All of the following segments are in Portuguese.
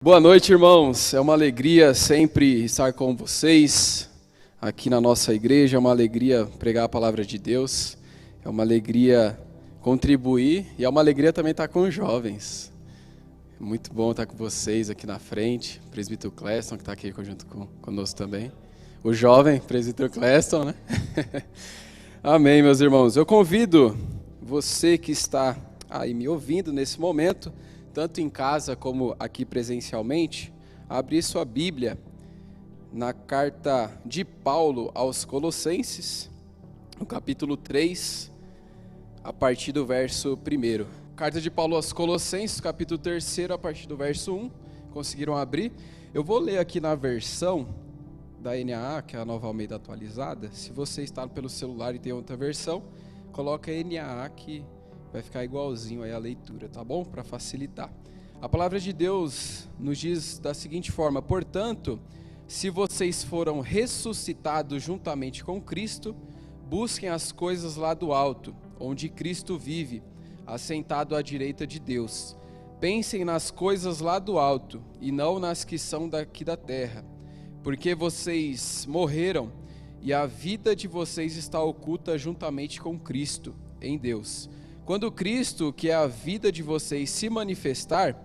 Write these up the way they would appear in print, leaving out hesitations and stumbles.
Boa noite, irmãos. É uma alegria sempre estar com vocês aqui na nossa igreja. É uma alegria pregar a palavra de Deus. É uma alegria contribuir e é uma alegria também estar com os jovens. É muito bom estar com vocês aqui na frente. O presbítero Cleston, que está aqui junto conosco também. O jovem presbítero Cleston, né? Amém, meus irmãos. Eu convido você que está aí me ouvindo nesse momento, tanto em casa como aqui presencialmente, a abrir sua Bíblia na carta de Paulo aos Colossenses, no capítulo 3, a partir do verso 1. Carta de Paulo aos Colossenses, capítulo 3, a partir do verso 1. Conseguiram abrir? Eu vou ler aqui na versão da NAA, que é a Nova Almeida atualizada. Se você está pelo celular e tem outra versão, coloca a NAA que vai ficar igualzinho aí a leitura, tá bom? Para facilitar. A palavra de Deus nos diz da seguinte forma: portanto, se vocês foram ressuscitados juntamente com Cristo, busquem as coisas lá do alto, onde Cristo vive, assentado à direita de Deus. Pensem nas coisas lá do alto, e não nas que são daqui da terra, porque vocês morreram, e a vida de vocês está oculta juntamente com Cristo, em Deus. Quando Cristo, que é a vida de vocês, se manifestar,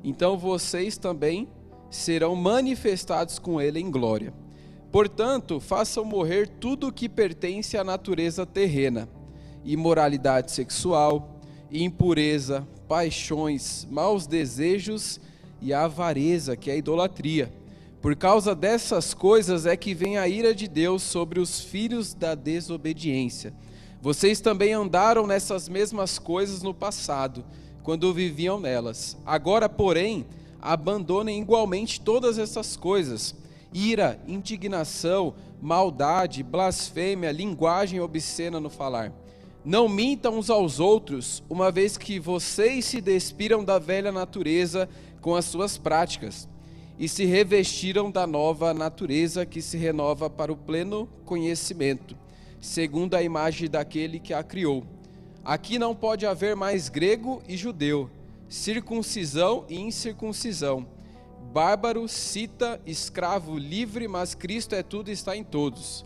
então vocês também serão manifestados com Ele em glória. Portanto, façam morrer tudo o que pertence à natureza terrena: imoralidade sexual, impureza, paixões, maus desejos e a avareza, que é a idolatria. Por causa dessas coisas é que vem a ira de Deus sobre os filhos da desobediência. Vocês também andaram nessas mesmas coisas no passado, quando viviam nelas. Agora, porém, abandonem igualmente todas essas coisas: ira, indignação, maldade, blasfêmia, linguagem obscena no falar. Não mintam uns aos outros, uma vez que vocês se despiram da velha natureza com as suas práticas, e se revestiram da nova natureza que se renova para o pleno conhecimento, segundo a imagem daquele que a criou. Aqui não pode haver mais grego e judeu, circuncisão e incircuncisão, bárbaro, cita, escravo, livre, mas Cristo é tudo e está em todos.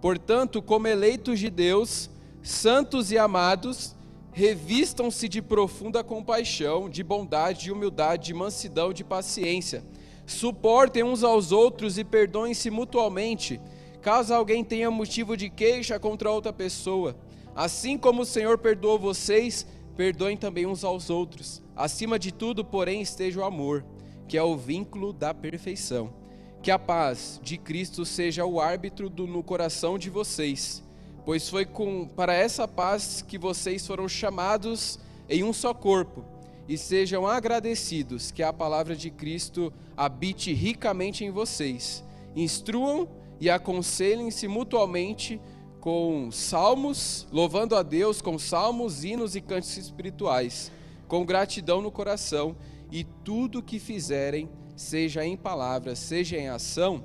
Portanto, como eleitos de Deus, santos e amados, revistam-se de profunda compaixão, de bondade, de humildade, de mansidão, de paciência. Suportem uns aos outros e perdoem-se mutualmente, caso alguém tenha motivo de queixa contra outra pessoa. Assim como o Senhor perdoou vocês, perdoem também uns aos outros. Acima de tudo, porém, esteja o amor, que é o vínculo da perfeição. Que a paz de Cristo seja o árbitro no coração de vocês, pois foi para essa paz que vocês foram chamados em um só corpo. E sejam agradecidos, que a palavra de Cristo habite ricamente em vocês. Instruam e aconselhem-se mutuamente com salmos, louvando a Deus com salmos, hinos e cânticos espirituais, com gratidão no coração. E tudo que fizerem, seja em palavra, seja em ação,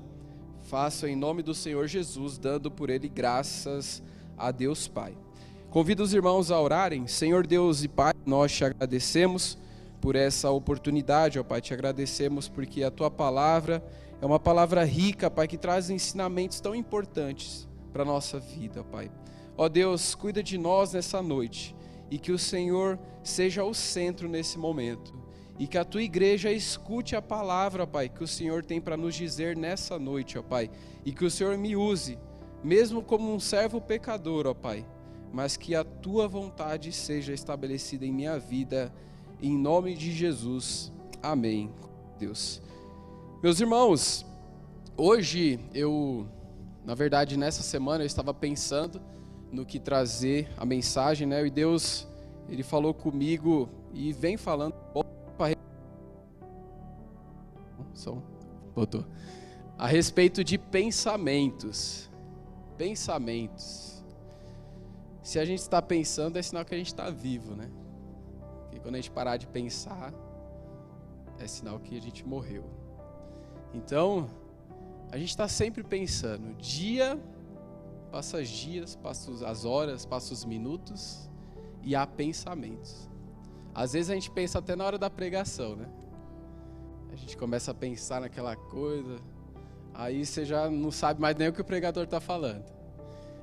façam em nome do Senhor Jesus, dando por Ele graças a Deus Pai. Convido os irmãos a orarem. Senhor Deus e Pai, nós te agradecemos por essa oportunidade, ó Pai, te agradecemos porque a Tua palavra é uma palavra rica, Pai, que traz ensinamentos tão importantes para a nossa vida, Pai. Ó Deus, cuida de nós nessa noite e que o Senhor seja o centro nesse momento e que a Tua igreja escute a palavra, Pai, que o Senhor tem para nos dizer nessa noite, ó Pai, e que o Senhor me use, mesmo como um servo pecador, ó Pai, mas que a Tua vontade seja estabelecida em minha vida, em nome de Jesus. Amém. Deus. Meus irmãos, hoje na verdade, nessa semana eu estava pensando no que trazer a mensagem, né? E Deus, Ele falou comigo e vem falando a respeito de pensamentos. Pensamentos. Se a gente está pensando, é sinal que a gente está vivo, né? Porque quando a gente parar de pensar, é sinal que a gente morreu. Então, a gente está sempre pensando. Dia passa os dias, passa as horas, passa os minutos e há pensamentos. Às vezes a gente pensa até na hora da pregação, né? A gente começa a pensar naquela coisa, aí você já não sabe mais nem o que o pregador está falando.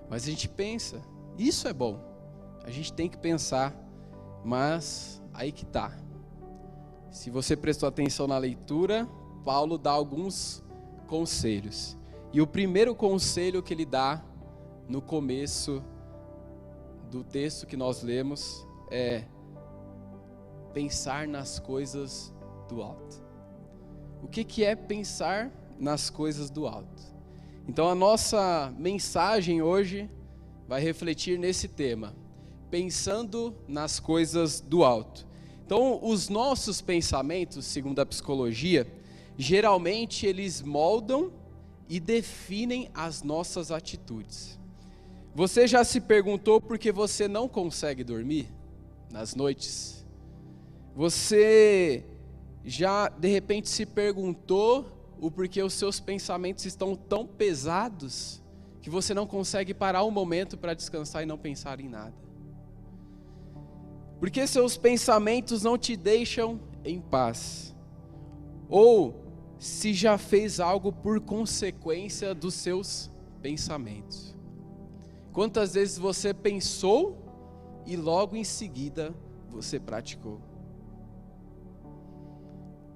Mas a gente pensa, isso é bom, a gente tem que pensar, mas aí que tá. Se você prestou atenção na leitura, Paulo dá alguns conselhos. E o primeiro conselho que ele dá no começo do texto que nós lemos é pensar nas coisas do alto. O que é pensar nas coisas do alto? Então a nossa mensagem hoje vai refletir nesse tema, pensando nas coisas do alto. Então os nossos pensamentos, segundo a psicologia, geralmente eles moldam e definem as nossas atitudes. Você já se perguntou por que você não consegue dormir nas noites? Você já de repente se perguntou o porquê os seus pensamentos estão tão pesados que você não consegue parar um momento para descansar e não pensar em nada? Por que seus pensamentos não te deixam em paz? Ou se já fez algo por consequência dos seus pensamentos? Quantas vezes você pensou e logo em seguida você praticou?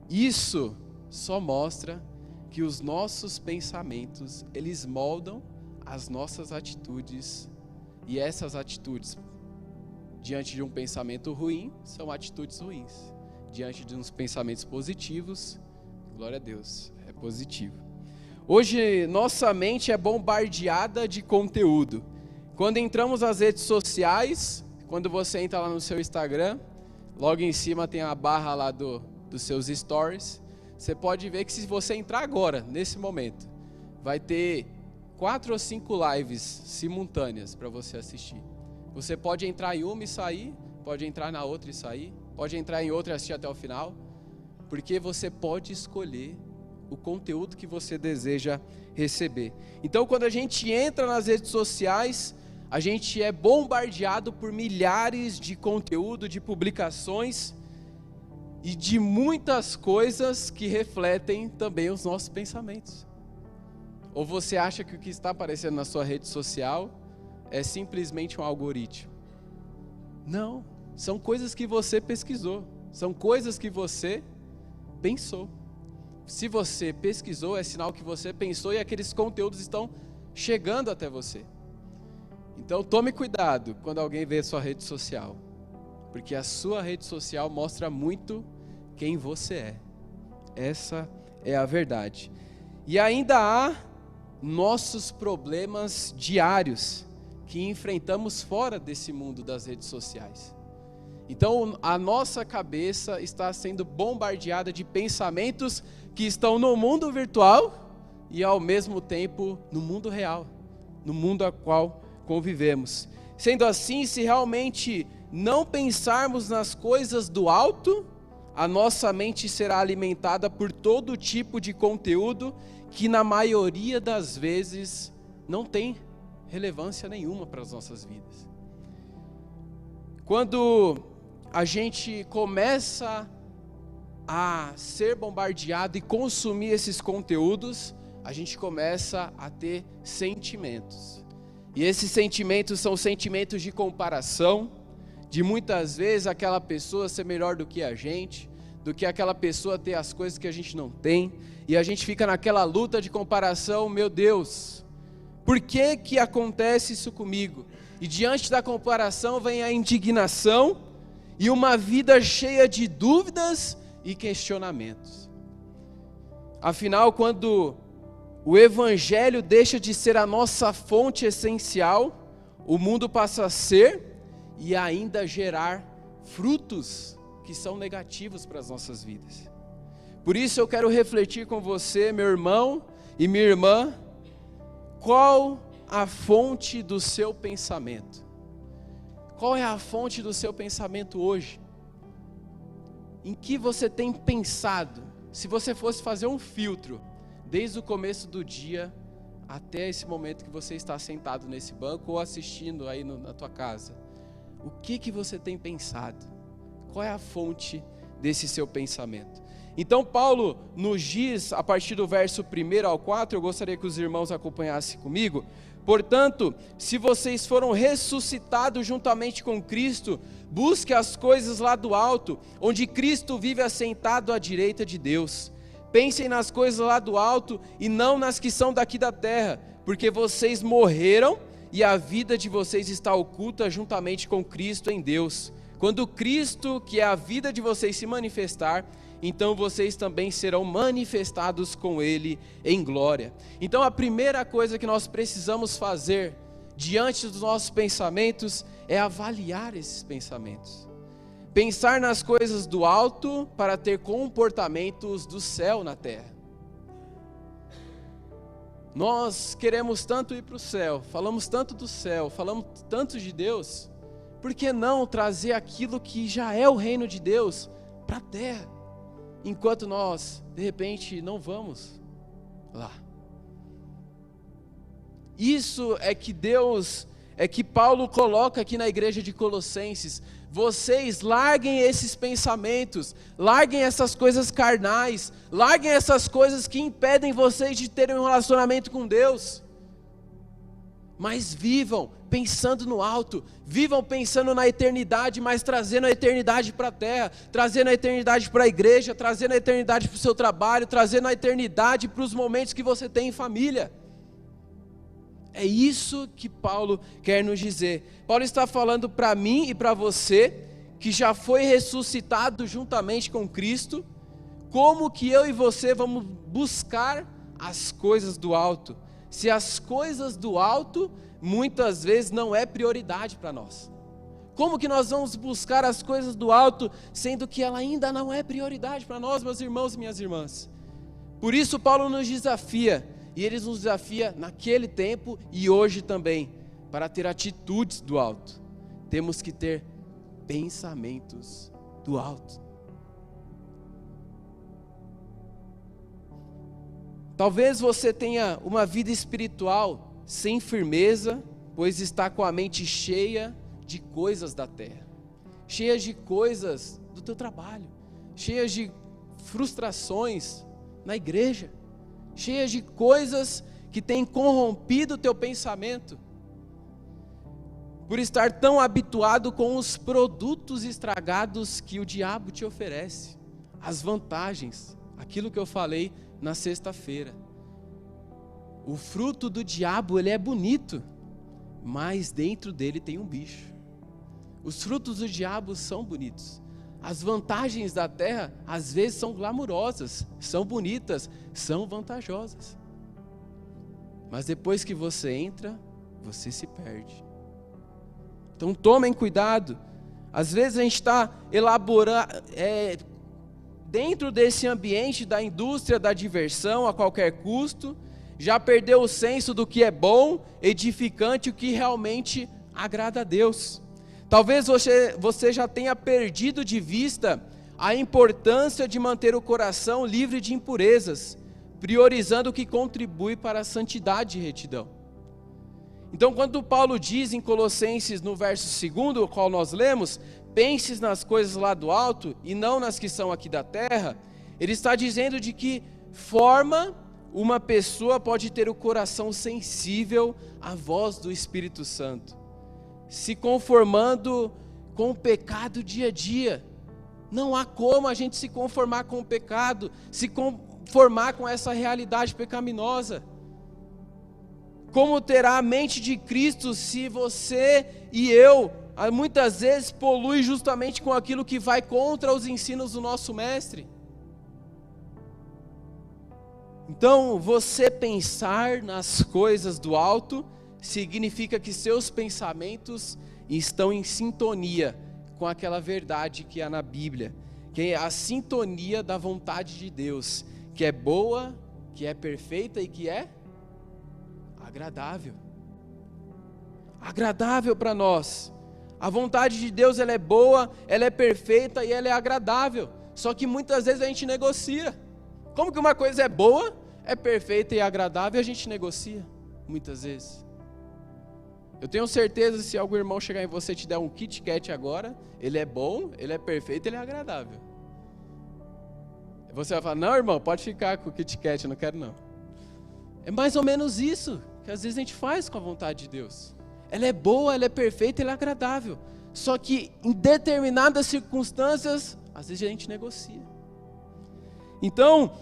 Isso só mostra que os nossos pensamentos, eles moldam as nossas atitudes, e essas atitudes, diante de um pensamento ruim, são atitudes ruins. Diante de uns pensamentos positivos, glória a Deus, é positivo. Hoje, nossa mente é bombardeada de conteúdo. Quando entramos nas redes sociais, quando você entra lá no seu Instagram, logo em cima tem a barra lá dos seus stories. Você pode ver que se você entrar agora, nesse momento, vai ter 4 ou 5 lives simultâneas para você assistir. Você pode entrar em uma e sair, pode entrar na outra e sair, pode entrar em outra e assistir até o final, porque você pode escolher o conteúdo que você deseja receber. Então, quando a gente entra nas redes sociais, a gente é bombardeado por milhares de conteúdo, de publicações e de muitas coisas que refletem também os nossos pensamentos. Ou você acha que o que está aparecendo na sua rede social é simplesmente um algoritmo? Não, são coisas que você pesquisou, são coisas que você pensou. Se você pesquisou, é sinal que você pensou e aqueles conteúdos estão chegando até você. Então tome cuidado quando alguém vê a sua rede social, porque a sua rede social mostra muito quem você é. Essa é a verdade. E ainda há nossos problemas diários que enfrentamos fora desse mundo das redes sociais. Então a nossa cabeça está sendo bombardeada de pensamentos que estão no mundo virtual e ao mesmo tempo no mundo real, no mundo a qual convivemos. Sendo assim, se realmente não pensarmos nas coisas do alto, a nossa mente será alimentada por todo tipo de conteúdo que na maioria das vezes não tem relevância nenhuma para as nossas vidas. Quando a gente começa a ser bombardeado e consumir esses conteúdos, a gente começa a ter sentimentos. E esses sentimentos são sentimentos de comparação, de muitas vezes aquela pessoa ser melhor do que a gente, do que aquela pessoa ter as coisas que a gente não tem, e a gente fica naquela luta de comparação. Meu Deus, por que que acontece isso comigo? E diante da comparação vem a indignação e uma vida cheia de dúvidas e questionamentos. Afinal, quando o Evangelho deixa de ser a nossa fonte essencial, o mundo passa a ser e ainda gerar frutos que são negativos para as nossas vidas. Por isso eu quero refletir com você, meu irmão e minha irmã, qual a fonte do seu pensamento? Qual é a fonte do seu pensamento hoje? Em que você tem pensado? Se você fosse fazer um filtro, desde o começo do dia até esse momento que você está sentado nesse banco ou assistindo aí na tua casa, o que você tem pensado? Qual é a fonte desse seu pensamento? Então Paulo nos diz, a partir do verso 1 ao 4, eu gostaria que os irmãos acompanhassem comigo: portanto, se vocês foram ressuscitados juntamente com Cristo, busque as coisas lá do alto, onde Cristo vive assentado à direita de Deus. Pensem nas coisas lá do alto e não nas que são daqui da terra, porque vocês morreram e a vida de vocês está oculta juntamente com Cristo em Deus. Quando Cristo, que é a vida de vocês, se manifestar, então vocês também serão manifestados com Ele em glória. Então a primeira coisa que nós precisamos fazer diante dos nossos pensamentos é avaliar esses pensamentos. Pensar nas coisas do alto para ter comportamentos do céu na terra. Nós queremos tanto ir para o céu, falamos tanto do céu, falamos tanto de Deus, por que não trazer aquilo que já é o reino de Deus para a terra? Enquanto nós, de repente, não vamos lá. Isso é que Paulo coloca aqui na igreja de Colossenses: vocês larguem esses pensamentos, larguem essas coisas carnais, larguem essas coisas que impedem vocês de terem um relacionamento com Deus, mas vivam pensando no alto, vivam pensando na eternidade, mas trazendo a eternidade para a terra, trazendo a eternidade para a igreja, trazendo a eternidade para o seu trabalho, trazendo a eternidade para os momentos que você tem em família. É isso que Paulo quer nos dizer. Paulo está falando para mim e para você, que já foi ressuscitado juntamente com Cristo, como que eu e você vamos buscar as coisas do alto, se as coisas do alto muitas vezes não é prioridade para nós. Como que nós vamos buscar as coisas do alto, sendo que ela ainda não é prioridade para nós, meus irmãos e minhas irmãs? Por isso Paulo nos desafia, e ele nos desafia naquele tempo e hoje também, para ter atitudes do alto. Temos que ter pensamentos do alto. Talvez você tenha uma vida espiritual sem firmeza, pois está com a mente cheia de coisas da terra, cheias de coisas do teu trabalho, cheias de frustrações na igreja, cheias de coisas que têm corrompido o teu pensamento, por estar tão habituado com os produtos estragados que o diabo te oferece, as vantagens, aquilo que eu falei na sexta-feira. O fruto do diabo, ele é bonito, mas dentro dele tem um bicho. Os frutos do diabo são bonitos. As vantagens da terra, às vezes, são glamourosas, são bonitas, são vantajosas. Mas depois que você entra, você se perde. Então tomem cuidado. Às vezes a gente está elaborando, dentro desse ambiente da indústria da diversão a qualquer custo, já perdeu o senso do que é bom, edificante, o que realmente agrada a Deus. Talvez você já tenha perdido de vista a importância de manter o coração livre de impurezas, priorizando o que contribui para a santidade e retidão. Então, quando Paulo diz em Colossenses, no verso 2, o qual nós lemos, penses nas coisas lá do alto e não nas que são aqui da terra, ele está dizendo de que forma uma pessoa pode ter o coração sensível à voz do Espírito Santo, se conformando com o pecado dia a dia. Não há como a gente se conformar com o pecado, se conformar com essa realidade pecaminosa. Como terá a mente de Cristo se você e eu, muitas vezes, polui justamente com aquilo que vai contra os ensinos do nosso Mestre? Então, você pensar nas coisas do alto significa que seus pensamentos estão em sintonia com aquela verdade que há na Bíblia, que é a sintonia da vontade de Deus, que é boa, que é perfeita e que é agradável. Agradável para nós. A vontade de Deus, ela é boa, ela é perfeita e ela é agradável. Só que muitas vezes a gente negocia. Como que uma coisa é boa, é perfeita e agradável, e a gente negocia, muitas vezes. Eu tenho certeza, se algum irmão chegar em você e te der um Kit Kat agora, ele é bom, ele é perfeito, ele é agradável. Você vai falar, não, irmão, pode ficar com o Kit Kat, eu não quero não. É mais ou menos isso que às vezes a gente faz com a vontade de Deus. Ela é boa, ela é perfeita, ela é agradável. Só que em determinadas circunstâncias, às vezes a gente negocia. Então,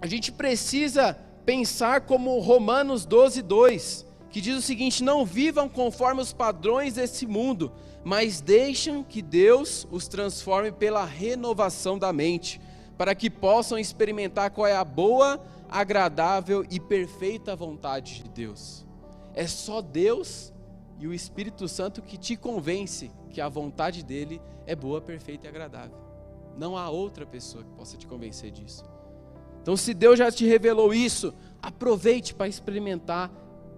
a gente precisa pensar como Romanos 12:2, que diz o seguinte: não vivam conforme os padrões desse mundo, mas deixem que Deus os transforme pela renovação da mente, para que possam experimentar qual é a boa, agradável e perfeita vontade de Deus. É só Deus e o Espírito Santo que te convence que a vontade dele é boa, perfeita e agradável. Não há outra pessoa que possa te convencer disso. Então, se Deus já te revelou isso, aproveite para experimentar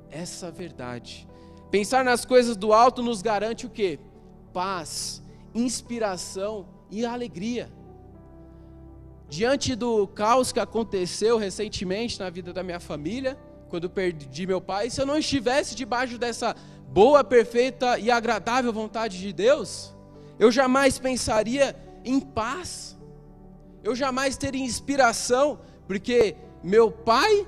essa verdade. Pensar nas coisas do alto nos garante o quê? Paz, inspiração e alegria. Diante do caos que aconteceu recentemente na vida da minha família, quando perdi meu pai, se eu não estivesse debaixo dessa boa, perfeita e agradável vontade de Deus, eu jamais pensaria em paz, eu jamais teria inspiração, porque meu pai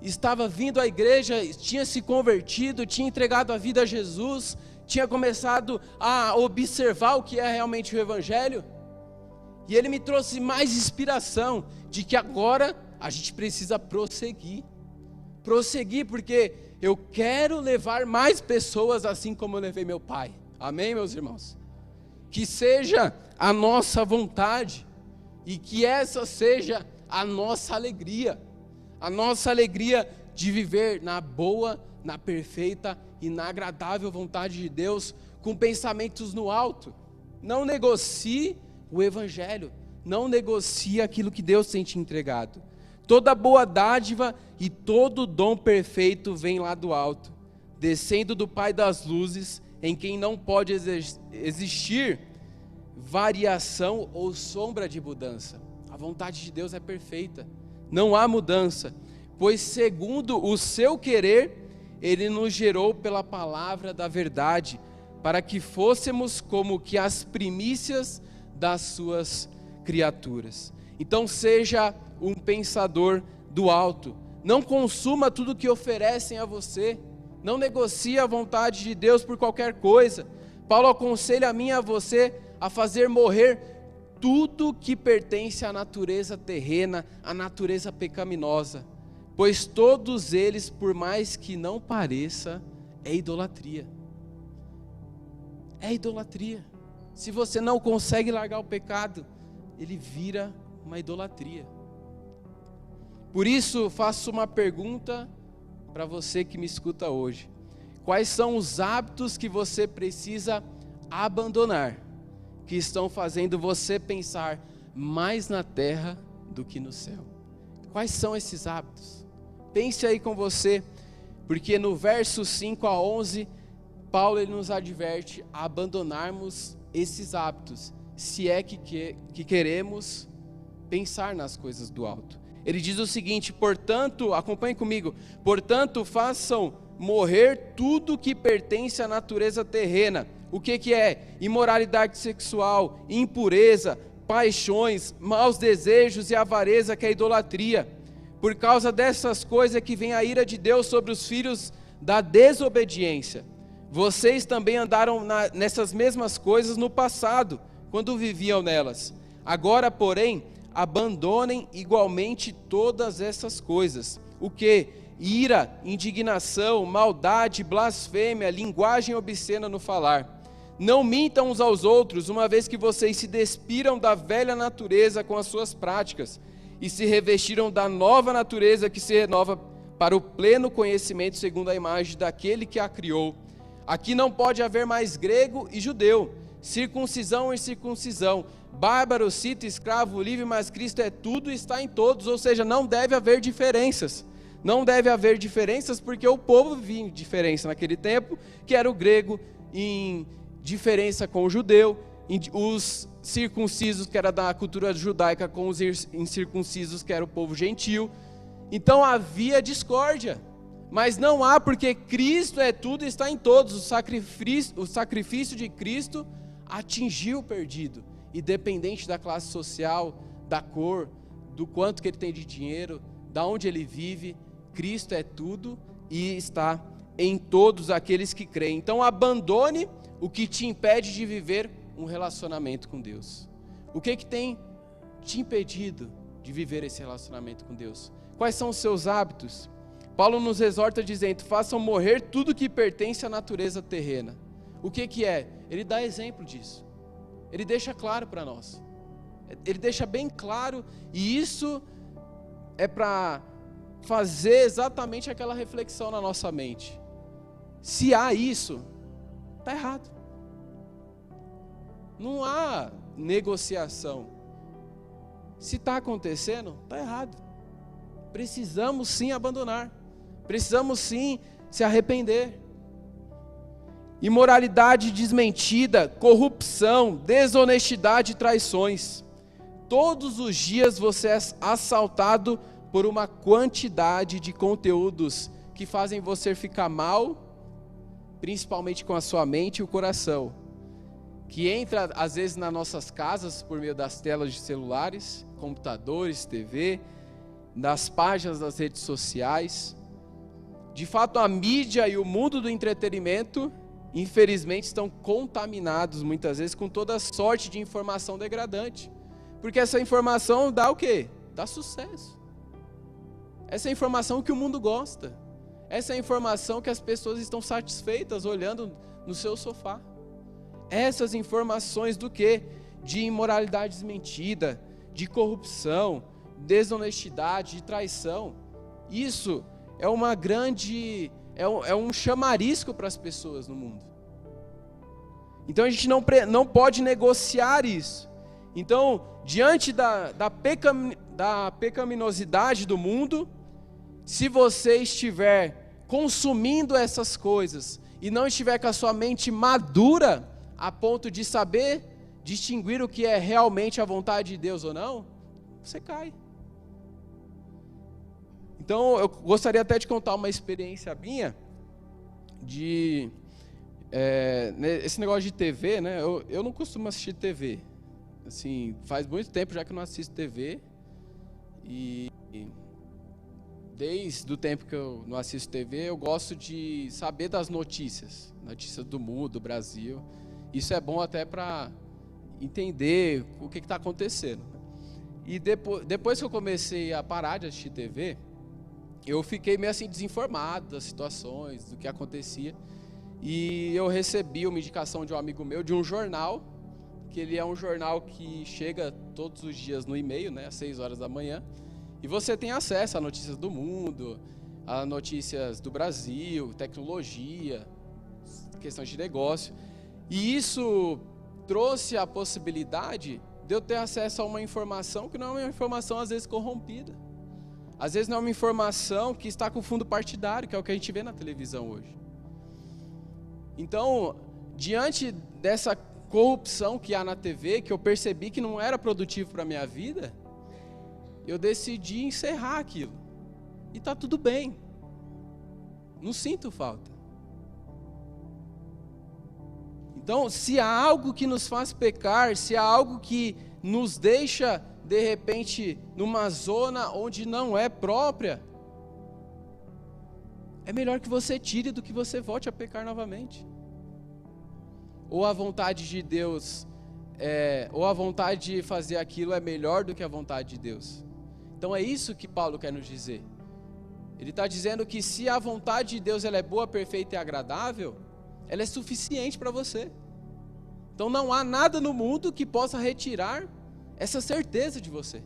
estava vindo à igreja, tinha se convertido, tinha entregado a vida a Jesus, tinha começado a observar o que é realmente o Evangelho, e ele me trouxe mais inspiração de que agora a gente precisa prosseguir, porque eu quero levar mais pessoas assim como eu levei meu pai. Amém, meus irmãos? Que seja a nossa vontade e que essa seja a nossa alegria de viver na boa, na perfeita e na agradável vontade de Deus, com pensamentos no alto. Não negocie o Evangelho, não negocie aquilo que Deus tem te entregado. Toda boa dádiva e todo dom perfeito vem lá do alto, descendo do Pai das luzes, em quem não pode existir variação ou sombra de mudança. A vontade de Deus é perfeita, não há mudança, pois segundo o seu querer, Ele nos gerou pela palavra da verdade, para que fôssemos como que as primícias das suas criaturas. Então seja um pensador do alto, não consuma tudo que oferecem a você, não negocie a vontade de Deus por qualquer coisa. Paulo aconselha a mim e a você a fazer morrer tudo que pertence à natureza terrena, à natureza pecaminosa, pois todos eles, por mais que não pareça, é idolatria. É idolatria. Se você não consegue largar o pecado, ele vira uma idolatria. Por isso, faço uma pergunta para você que me escuta hoje. Quais são os hábitos que você precisa abandonar, que estão fazendo você pensar mais na terra do que no céu? Quais são esses hábitos? Pense aí com você, porque no verso 5 a 11, Paulo ele nos adverte a abandonarmos esses hábitos, se é que queremos pensar nas coisas do alto. Ele diz o seguinte: portanto, acompanhe comigo, portanto façam morrer tudo que pertence à natureza terrena. O que é? Imoralidade sexual, impureza, paixões, maus desejos e avareza, que é idolatria. Por causa dessas coisas é que vem a ira de Deus sobre os filhos da desobediência. Vocês também andaram nessas mesmas coisas no passado, quando viviam nelas. Agora, porém, abandonem igualmente todas essas coisas. O que? Ira, indignação, maldade, blasfêmia, linguagem obscena no falar. Não mintam uns aos outros, uma vez que vocês se despiram da velha natureza com as suas práticas e se revestiram da nova natureza que se renova para o pleno conhecimento segundo a imagem daquele que a criou. Aqui não pode haver mais grego e judeu, circuncisão e incircuncisão, bárbaro, cita, escravo, livre, mas Cristo é tudo e está em todos, ou seja, não deve haver diferenças. Não deve haver diferenças porque o povo vivia em diferença naquele tempo, que era o grego em diferença com o judeu, os circuncisos, que era da cultura judaica, com os incircuncisos, que era o povo gentil. Então havia discórdia, mas não há, porque Cristo é tudo e está em todos. O sacrifício de Cristo atingiu o perdido, independente da classe social, da cor, do quanto que ele tem de dinheiro, da onde ele vive. Cristo é tudo e está em todos aqueles que creem. Então abandone o que te impede de viver um relacionamento com Deus. O que tem te impedido de viver esse relacionamento com Deus? Quais são os seus hábitos? Paulo nos exorta dizendo: façam morrer tudo que pertence à natureza terrena. O que é? Ele dá exemplo disso. Ele deixa claro para nós. Ele deixa bem claro, e isso é para fazer exatamente aquela reflexão na nossa mente. Se há isso, está errado. Não há negociação. Se está acontecendo, está errado. Precisamos sim abandonar. Precisamos sim se arrepender. Imoralidade desmentida, corrupção, desonestidade e traições. Todos os dias você é assaltado por uma quantidade de conteúdos que fazem você ficar mal, principalmente com a sua mente e o coração, que entra às vezes nas nossas casas por meio das telas de celulares, computadores, TV, nas páginas das redes sociais. De fato, a mídia e o mundo do entretenimento, infelizmente, estão contaminados muitas vezes com toda sorte de informação degradante. Porque essa informação dá o quê? Dá sucesso. Essa é a informação que o mundo gosta. Essa é a informação que as pessoas estão satisfeitas olhando no seu sofá. Essas informações do quê? De imoralidade desmentida, de corrupção, desonestidade, de traição. Isso é uma grande, é um chamarisco para as pessoas no mundo. Então a gente não pode negociar isso. Então, diante da pecaminosidade do mundo, se você estiver consumindo essas coisas e não estiver com a sua mente madura a ponto de saber distinguir o que é realmente a vontade de Deus ou não, você cai. Então, eu gostaria até de contar uma experiência minha de esse negócio de TV, né? Eu não costumo assistir TV. Assim, faz muito tempo já que eu não assisto TV. E desde o tempo que eu não assisto TV, eu gosto de saber das notícias do mundo, do Brasil. Isso é bom até para entender o que está acontecendo. E depois que eu comecei a parar de assistir TV, eu fiquei meio assim desinformado das situações, do que acontecia. E eu recebi uma indicação de um amigo meu de um jornal, que ele é um jornal que chega todos os dias no e-mail, né, às 6 horas da manhã, e você tem acesso a notícias do mundo, a notícias do Brasil, tecnologia, questões de negócio. E isso trouxe a possibilidade de eu ter acesso a uma informação que não é uma informação às vezes corrompida. Às vezes não é uma informação que está com fundo partidário, que é o que a gente vê na televisão hoje. Então, diante dessa corrupção que há na TV, que eu percebi que não era produtivo para a minha vida, eu decidi encerrar aquilo. E está tudo bem. Não sinto falta. Então, se há algo que nos faz pecar, se há algo que nos deixa, de repente, numa zona onde não é própria, é melhor que você tire do que você volte a pecar novamente. Ou a vontade de Deus, ou a vontade de fazer aquilo é melhor do que a vontade de Deus. Então é isso que Paulo quer nos dizer. Ele está dizendo que se a vontade de Deus ela é boa, perfeita e agradável, ela é suficiente para você. Então não há nada no mundo que possa retirar essa certeza de você.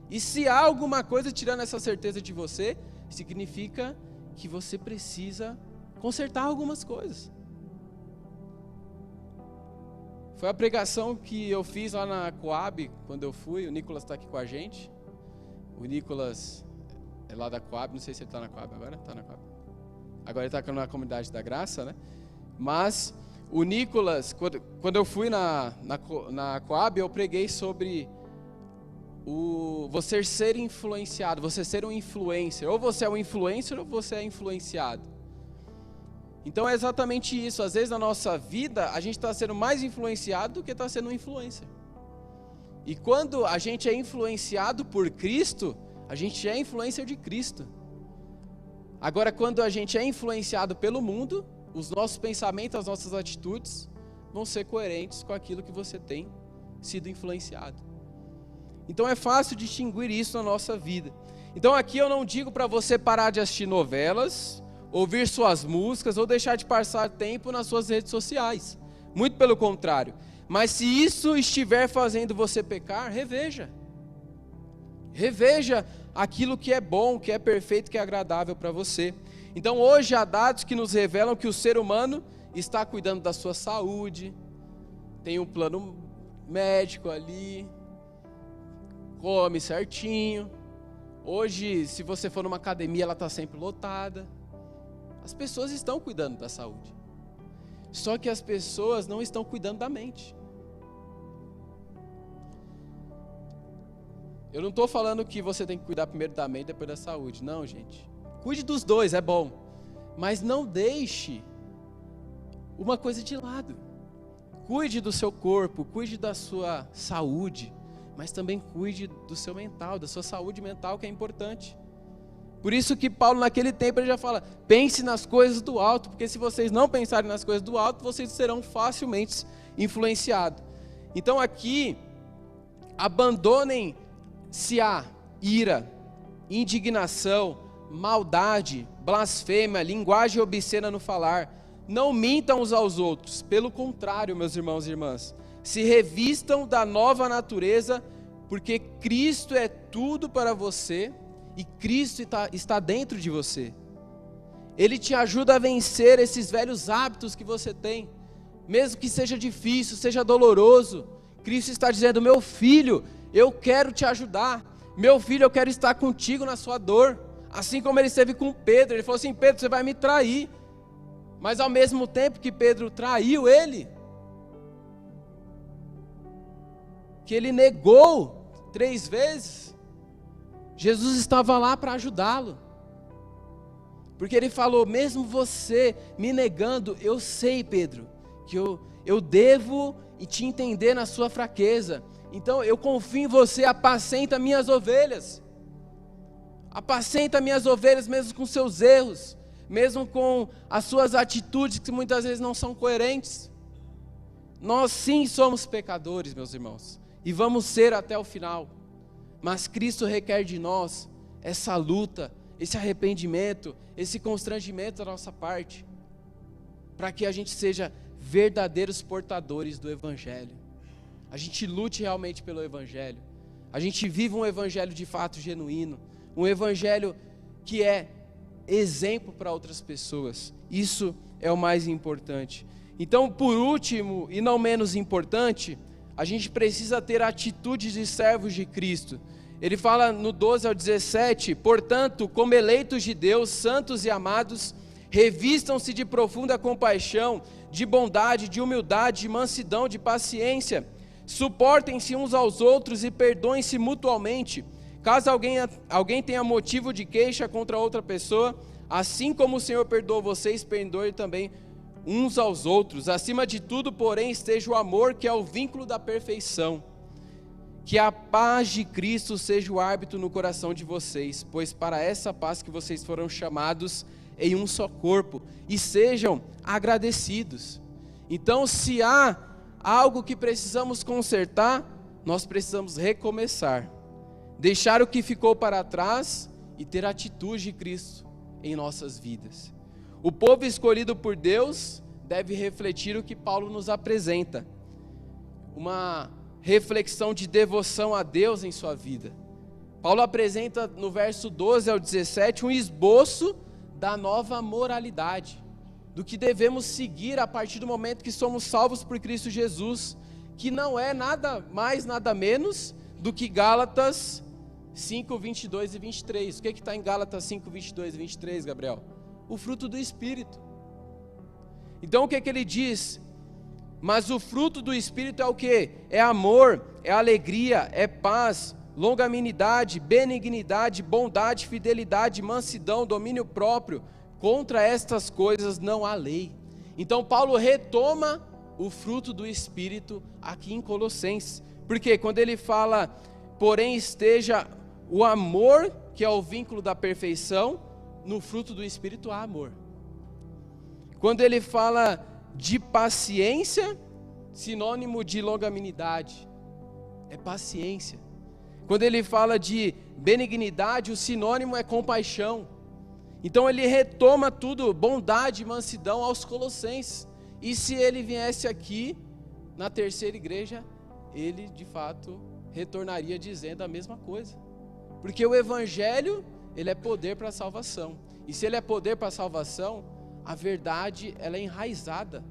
E se há alguma coisa tirando essa certeza de você, significa que você precisa consertar algumas coisas. Foi a pregação que eu fiz lá na Coab, quando eu fui. O Nicolas está aqui com a gente. O Nicolas é lá da Coab, não sei se ele está na Coab agora. Está na Coab. Agora ele está na Comunidade da Graça, né? Mas o Nicolas, quando eu fui na Coab, eu preguei sobre você ser influenciado, você ser um influencer. Ou você é um influencer ou você é influenciado. Então é exatamente isso. Às vezes na nossa vida a gente está sendo mais influenciado do que está sendo um influencer. E quando a gente é influenciado por Cristo, a gente é influencer de Cristo. Agora, quando a gente é influenciado pelo mundo, os nossos pensamentos, as nossas atitudes vão ser coerentes com aquilo que você tem sido influenciado. Então é fácil distinguir isso na nossa vida. Então aqui eu não digo para você parar de assistir novelas, ouvir suas músicas ou deixar de passar tempo nas suas redes sociais. Muito pelo contrário. Mas se isso estiver fazendo você pecar, reveja. Reveja aquilo que é bom, que é perfeito, que é agradável para você. Então hoje há dados que nos revelam que o ser humano está cuidando da sua saúde, tem um plano médico ali, come certinho. Hoje, se você for numa academia, ela está sempre lotada. As pessoas estão cuidando da saúde. Só que as pessoas não estão cuidando da mente. Eu não estou falando que você tem que cuidar primeiro da mente e depois da saúde. Não, gente. Cuide dos dois, é bom. Mas não deixe uma coisa de lado. Cuide do seu corpo, cuide da sua saúde, mas também cuide do seu mental, da sua saúde mental, que é importante. Por isso que Paulo naquele tempo ele já fala, pense nas coisas do alto, porque se vocês não pensarem nas coisas do alto, vocês serão facilmente influenciados. Então aqui, abandonem-se a ira, indignação, maldade, blasfêmia, linguagem obscena no falar. Não mintam uns aos outros, pelo contrário, meus irmãos e irmãs, se revistam da nova natureza, porque Cristo é tudo para você e Cristo está dentro de você. Ele te ajuda a vencer esses velhos hábitos que você tem, mesmo que seja difícil, seja doloroso. Cristo está dizendo, meu filho, eu quero te ajudar, meu filho, eu quero estar contigo na sua dor, assim como ele esteve com Pedro. Ele falou assim, Pedro, você vai me trair, mas ao mesmo tempo que Pedro traiu ele, que ele negou 3 vezes, Jesus estava lá para ajudá-lo, porque ele falou, mesmo você me negando, eu sei, Pedro, que eu devo te entender na sua fraqueza, então eu confio em você, apacenta minhas ovelhas, mesmo com seus erros, mesmo com as suas atitudes que muitas vezes não são coerentes. Nós sim somos pecadores, meus irmãos, e vamos ser até o final, mas Cristo requer de nós essa luta, esse arrependimento, esse constrangimento da nossa parte, para que a gente seja verdadeiros portadores do Evangelho, a gente lute realmente pelo Evangelho, a gente vive um Evangelho de fato genuíno, um Evangelho que é exemplo para outras pessoas. Isso é o mais importante. Então, por último e não menos importante, a gente precisa ter atitudes de servos de Cristo. Ele fala no 12 ao 17, portanto, como eleitos de Deus, santos e amados, revistam-se de profunda compaixão, de bondade, de humildade, de mansidão, de paciência, suportem-se uns aos outros e perdoem-se mutualmente. Caso alguém tenha motivo de queixa contra outra pessoa, assim como o Senhor perdoou vocês, perdoe também uns aos outros. Acima de tudo, porém, esteja o amor, que é o vínculo da perfeição. Que a paz de Cristo seja o árbitro no coração de vocês, pois para essa paz que vocês foram chamados em um só corpo, e sejam agradecidos. Então, se há algo que precisamos consertar, nós precisamos recomeçar. Deixar o que ficou para trás e ter a atitude de Cristo em nossas vidas. O povo escolhido por Deus deve refletir o que Paulo nos apresenta. Uma reflexão de devoção a Deus em sua vida. Paulo apresenta no verso 12 ao 17 um esboço da nova moralidade, do que devemos seguir a partir do momento que somos salvos por Cristo Jesus, que não é nada mais, nada menos do que Gálatas 5, 22 e 23. O que está em Gálatas 5, 22 e 23, Gabriel? O fruto do Espírito. Então o que ele diz? Mas o fruto do Espírito é o que? É amor, é alegria, é paz, longanimidade, benignidade, bondade, fidelidade, mansidão, domínio próprio. Contra estas coisas não há lei. Então Paulo retoma o fruto do Espírito aqui em Colossenses, Porque quando ele fala, porém esteja o amor, que é o vínculo da perfeição, no fruto do Espírito há amor. Quando ele fala de paciência, sinônimo de longanimidade, é paciência. Quando ele fala de benignidade, o sinônimo é compaixão. Então ele retoma tudo, bondade e mansidão aos Colossenses. E se ele viesse aqui, na terceira igreja, ele de fato retornaria dizendo a mesma coisa. Porque o Evangelho, ele é poder para a salvação. E se ele é poder para a salvação, a verdade, ela é enraizada.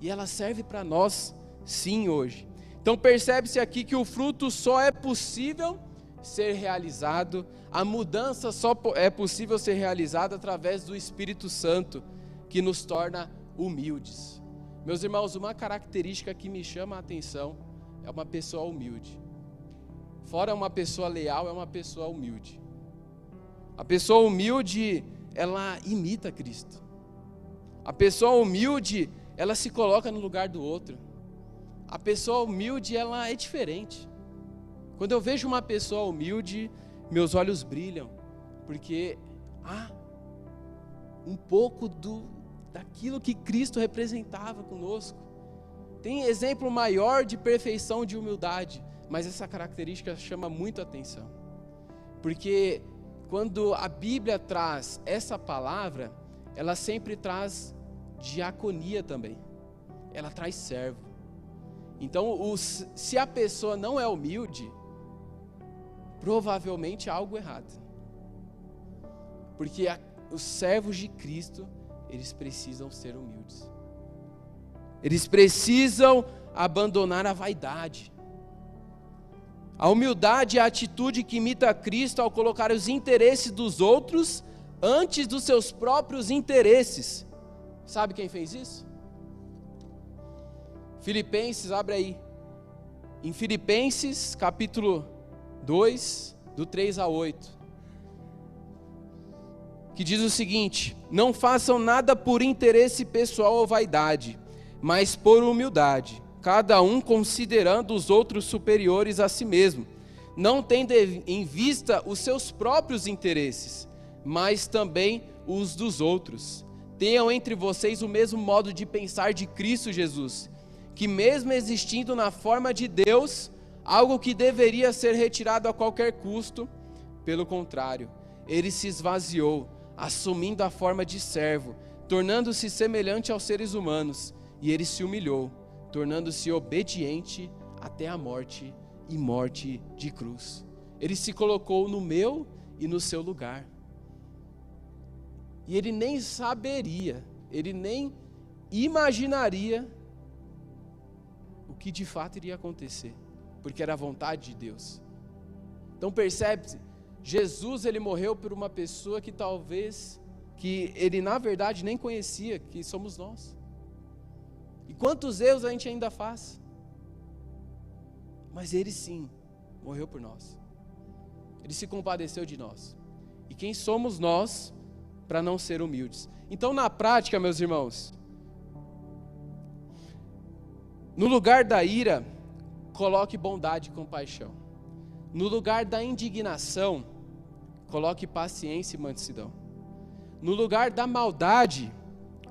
E ela serve para nós, sim, hoje. Então percebe-se aqui que o fruto só é possível ser realizado, a mudança só é possível ser realizada através do Espírito Santo, que nos torna humildes. Meus irmãos, uma característica que me chama a atenção é uma pessoa humilde. Fora uma pessoa leal, é uma pessoa humilde. A pessoa humilde, ela imita Cristo. A pessoa humilde, ela se coloca no lugar do outro. A pessoa humilde, ela é diferente. Quando eu vejo uma pessoa humilde, meus olhos brilham, porque há um pouco daquilo que Cristo representava conosco. Tem exemplo maior de perfeição de humildade, mas essa característica chama muito a atenção. Porque quando a Bíblia traz essa palavra, ela sempre traz diaconia também. Ela traz servo. Então, se a pessoa não é humilde, provavelmente há algo errado. Porque os servos de Cristo, eles precisam ser humildes. Eles precisam abandonar a vaidade. A humildade é a atitude que imita a Cristo ao colocar os interesses dos outros antes dos seus próprios interesses. Sabe quem fez isso? Filipenses, abre aí. Em Filipenses, capítulo 2, do 3 a 8. Que diz o seguinte: não façam nada por interesse pessoal ou vaidade, mas por humildade, cada um considerando os outros superiores a si mesmo, não tendo em vista os seus próprios interesses, mas também os dos outros. Tenham entre vocês o mesmo modo de pensar de Cristo Jesus, que mesmo existindo na forma de Deus, algo que deveria ser retirado a qualquer custo, pelo contrário, ele se esvaziou, assumindo a forma de servo, tornando-se semelhante aos seres humanos, e ele se humilhou, tornando-se obediente até a morte e morte de cruz. Ele se colocou no meu e no seu lugar. E ele nem saberia, ele nem imaginaria o que de fato iria acontecer, porque era a vontade de Deus. Então percebe-se, Jesus, ele morreu por uma pessoa que talvez, que ele na verdade nem conhecia, que somos nós. E quantos erros a gente ainda faz? Mas ele sim, morreu por nós. Ele se compadeceu de nós. E quem somos nós para não ser humildes? Então na prática, meus irmãos, no lugar da ira, coloque bondade e compaixão. No lugar da indignação, coloque paciência e mansidão. No lugar da maldade,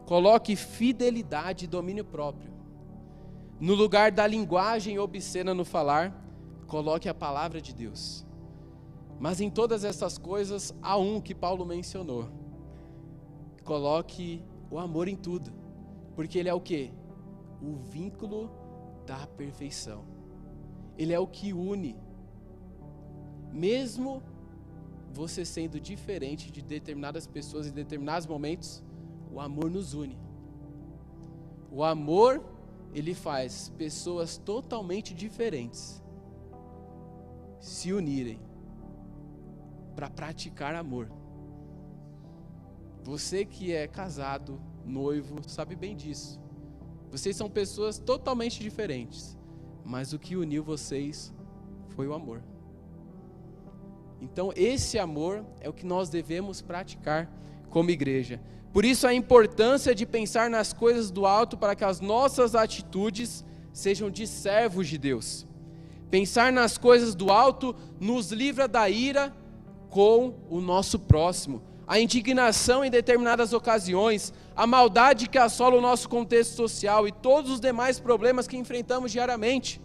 coloque fidelidade e domínio próprio. No lugar da linguagem obscena no falar, coloque a palavra de Deus. Mas em todas essas coisas, há um que Paulo mencionou. Coloque o amor em tudo. Porque ele é o quê? O vínculo da perfeição. Ele é o que une. Mesmo você sendo diferente de determinadas pessoas em determinados momentos, o amor nos une. O amor, ele faz pessoas totalmente diferentes se unirem para praticar amor. Você que é casado, noivo, sabe bem disso. Vocês são pessoas totalmente diferentes, mas o que uniu vocês foi o amor. Então esse amor é o que nós devemos praticar como igreja. Por isso a importância de pensar nas coisas do alto para que as nossas atitudes sejam de servos de Deus. Pensar nas coisas do alto nos livra da ira com o nosso próximo, a indignação em determinadas ocasiões, a maldade que assola o nosso contexto social e todos os demais problemas que enfrentamos diariamente.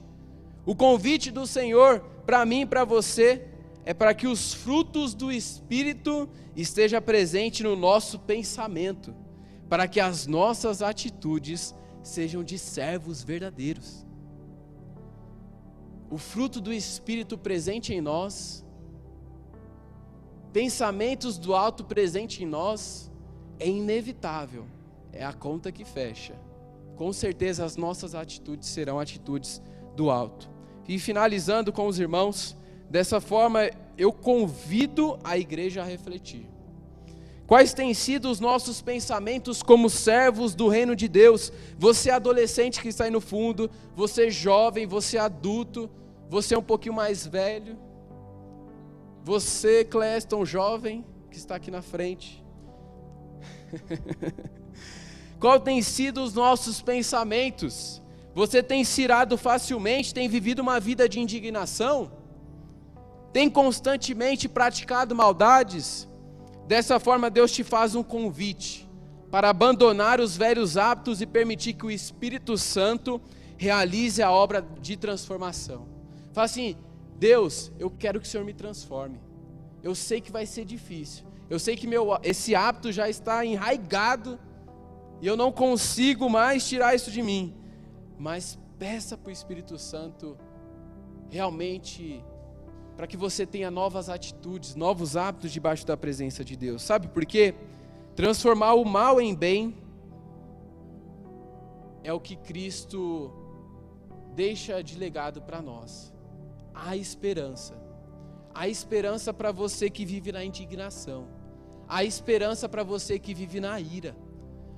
O convite do Senhor para mim e para você é para que os frutos do Espírito estejam presentes no nosso pensamento, para que as nossas atitudes sejam de servos verdadeiros. O fruto do Espírito presente em nós, pensamentos do alto presente em nós, é inevitável, é a conta que fecha. Com certeza as nossas atitudes serão atitudes do alto. E finalizando com os irmãos, dessa forma eu convido a igreja a refletir. Quais têm sido os nossos pensamentos como servos do reino de Deus? Você adolescente que está aí no fundo, você jovem, você adulto, você um pouquinho mais velho, você Cleston jovem que está aqui na frente. Qual tem sido os nossos pensamentos? Você tem se irado facilmente, tem vivido uma vida de indignação? Tem constantemente praticado maldades? Dessa forma Deus te faz um convite para abandonar os velhos hábitos e permitir que o Espírito Santo realize a obra de transformação. Fala assim: Deus, eu quero que o Senhor me transforme. Eu sei que vai ser difícil, eu sei que esse hábito já está enraizado e eu não consigo mais tirar isso de mim, mas peça para o Espírito Santo realmente para que você tenha novas atitudes, novos hábitos debaixo da presença de Deus. Sabe por quê? Transformar o mal em bem é o que Cristo deixa de legado para nós. Há esperança. Há esperança para você que vive na indignação. Há esperança para você que vive na ira.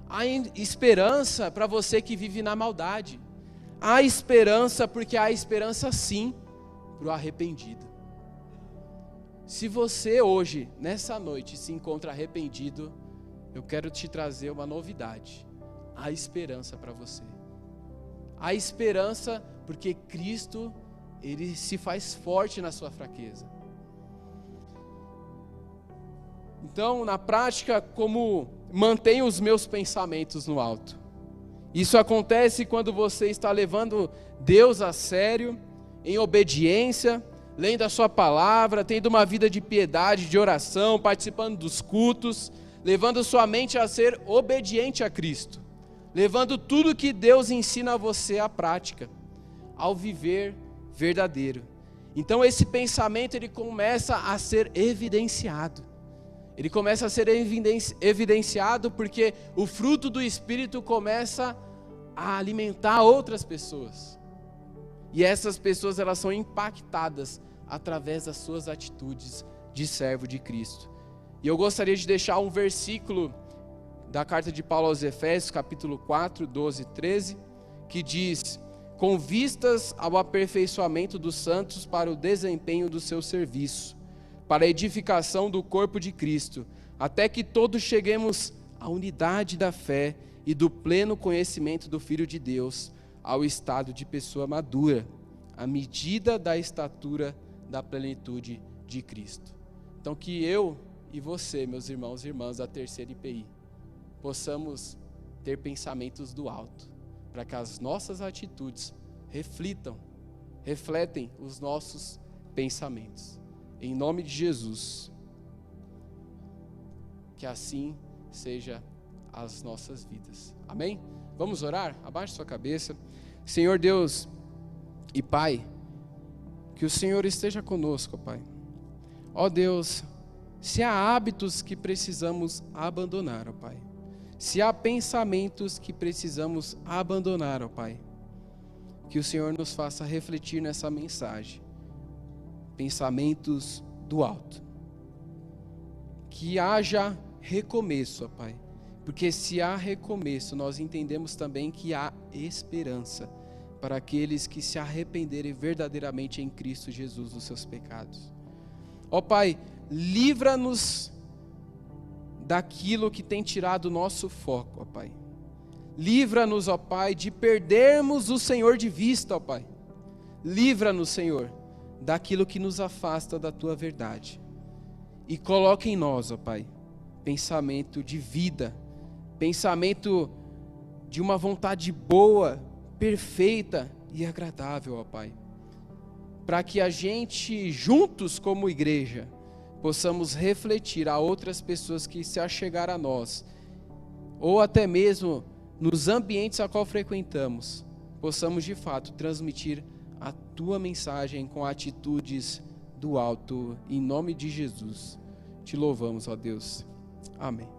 Há esperança para você que vive na maldade. Há esperança porque há esperança sim para o arrependido. Se você hoje, nessa noite, se encontra arrependido, eu quero te trazer uma novidade. Há esperança para você. Há esperança porque Cristo, Ele se faz forte na sua fraqueza. Então, na prática, como mantenho os meus pensamentos no alto? Isso acontece quando você está levando Deus a sério, em obediência, lendo a sua palavra, tendo uma vida de piedade, de oração, participando dos cultos, levando sua mente a ser obediente a Cristo, levando tudo que Deus ensina a você à prática, ao viver verdadeiro. Então esse pensamento ele começa a ser evidenciado. Ele começa a ser evidenciado porque o fruto do Espírito começa a alimentar outras pessoas. E essas pessoas elas são impactadas através das suas atitudes de servo de Cristo. E eu gostaria de deixar um versículo da carta de Paulo aos Efésios, capítulo 4, 12 e 13, que diz: com vistas ao aperfeiçoamento dos santos para o desempenho do seu serviço, para a edificação do corpo de Cristo, até que todos cheguemos à unidade da fé e do pleno conhecimento do Filho de Deus, ao estado de pessoa madura, à medida da estatura da plenitude de Cristo. Então que eu e você, meus irmãos e irmãs da terceira IPI, possamos ter pensamentos do alto, para que as nossas atitudes refletem os nossos pensamentos. Em nome de Jesus, que assim seja as nossas vidas. Amém? Vamos orar? Abaixe sua cabeça. Senhor Deus e Pai, que o Senhor esteja conosco, Pai. Ó Deus, se há hábitos que precisamos abandonar, ó Pai, se há pensamentos que precisamos abandonar, ó Pai, que o Senhor nos faça refletir nessa mensagem. Pensamentos do alto. Que haja recomeço, ó Pai, porque se há recomeço, nós entendemos também que há esperança para aqueles que se arrependerem verdadeiramente em Cristo Jesus dos seus pecados. Ó Pai, livra-nos daquilo que tem tirado o nosso foco, ó Pai. Livra-nos, ó Pai, de perdermos o Senhor de vista, ó Pai. Livra-nos, Senhor, daquilo que nos afasta da Tua verdade. E coloca em nós, ó Pai, pensamento de vida, pensamento de uma vontade boa, perfeita e agradável, ó Pai. Para que a gente, juntos como igreja, possamos refletir a outras pessoas que se achegaram a nós, ou até mesmo nos ambientes a qual frequentamos, possamos de fato transmitir a Tua mensagem com atitudes do alto, em nome de Jesus. Te louvamos, ó Deus. Amém.